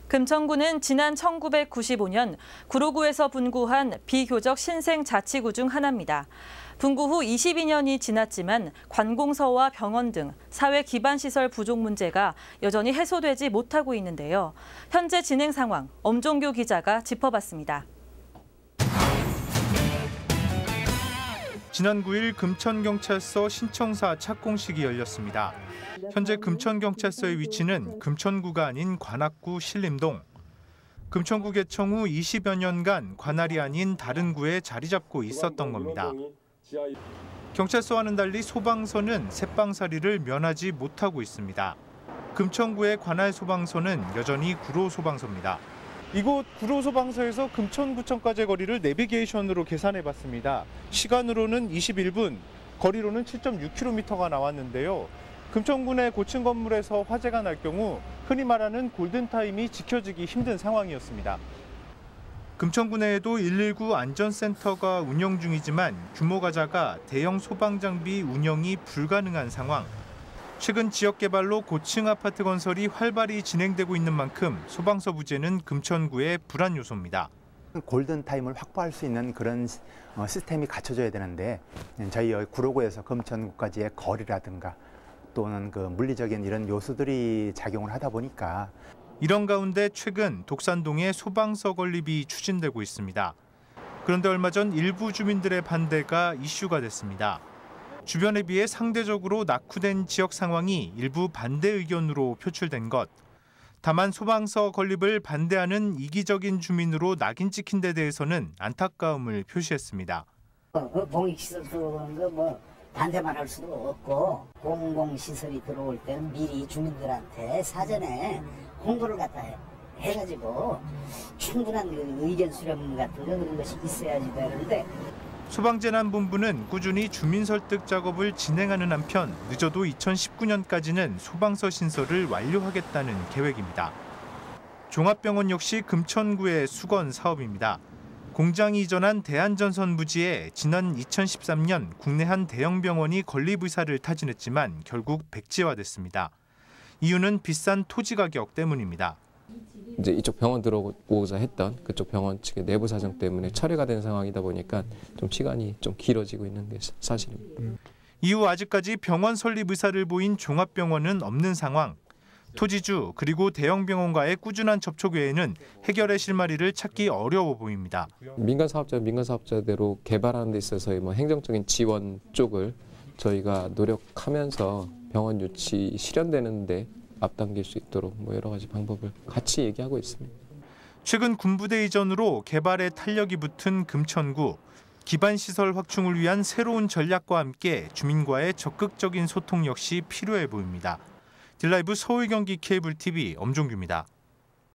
금천구는 지난 1995년 구로구에서 분구한 비교적 신생 자치구 중 하나입니다. 분구 후 22년이 지났지만 관공서와 병원 등 사회 기반 시설 부족 문제가 여전히 해소되지 못하고 있는데요. 현재 진행 상황 엄종규 기자가 짚어봤습니다. 지난 9일 금천경찰서 신청사 착공식이 열렸습니다. 현재 금천경찰서의 위치는 금천구가 아닌 관악구 신림동. 금천구 개청 후 20여 년간 관할이 아닌 다른 구에 자리 잡고 있었던 겁니다. 경찰서와는 달리 소방서는 셋방살이를 면하지 못하고 있습니다. 금천구의 관할 소방서는 여전히 구로 소방서입니다. 이곳 구로 소방서에서 금천구청까지의 거리를 내비게이션으로 계산해봤습니다. 시간으로는 21분, 거리로는 7.6km가 나왔는데요. 금천구 내 고층 건물에서 화재가 날 경우 흔히 말하는 골든타임이 지켜지기 힘든 상황이었습니다. 금천구 내에도 119 안전센터가 운영 중이지만 규모가 작아 대형 소방장비 운영이 불가능한 상황. 최근 지역 개발로 고층 아파트 건설이 활발히 진행되고 있는 만큼 소방서 부재는 금천구의 불안 요소입니다. 골든타임을 확보할 수 있는 그런 시스템이 갖춰져야 되는데 저희 구로구에서 금천구까지의 거리라든가 또는 그 물리적인 이런 요소들이 작용을 하다 보니까 이런 가운데 최근 독산동에 소방서 건립이 추진되고 있습니다. 그런데 얼마 전 일부 주민들의 반대가 이슈가 됐습니다. 주변에 비해 상대적으로 낙후된 지역 상황이 일부 반대 의견으로 표출된 것. 다만 소방서 건립을 반대하는 이기적인 주민으로 낙인 찍힌 데 대해서는 안타까움을 표시했습니다. 공익시설 들어오는 거 뭐 반대만 할 수도 없고 공공시설이 들어올 때는 미리 주민들한테 사전에 홍보를 갖다 해가지고 충분한 의견 수렴 같은 거 그런 것이 있어야지 되는데 소방재난본부는 꾸준히 주민 설득 작업을 진행하는 한편 늦어도 2019년까지는 소방서 신설을 완료하겠다는 계획입니다. 종합병원 역시 금천구의 수건 사업입니다. 공장이 이전한 대한전선 부지에 지난 2013년 국내 한 대형 병원이 건립 의사를 타진했지만 결국 백지화됐습니다. 이유는 비싼 토지 가격 때문입니다. 이제 이쪽 병원 들어오고자 했던 그쪽 병원 측의 내부 사정 때문에 철회가 된 상황이다 보니까 좀 시간이 좀 길어지고 있는 게 사실입니다. 이후 아직까지 병원 설립 의사를 보인 종합병원은 없는 상황. 토지주 그리고 대형 병원과의 꾸준한 접촉 외에는 해결의 실마리를 찾기 어려워 보입니다. 민간 사업자대로 개발하는 데 있어서의 뭐 행정적인 지원 쪽을 저희가 노력하면서 병원 유치 실현되는데 앞당길 수 있도록 뭐 여러 가지 방법을 같이 얘기하고 있습니다. 최근 군부대 이전으로 개발에 탄력이 붙은 금천구. 기반 시설 확충을 위한 새로운 전략과 함께 주민과의 적극적인 소통 역시 필요해 보입니다. 딜라이브 서울 경기 케이블 TV 엄종규입니다.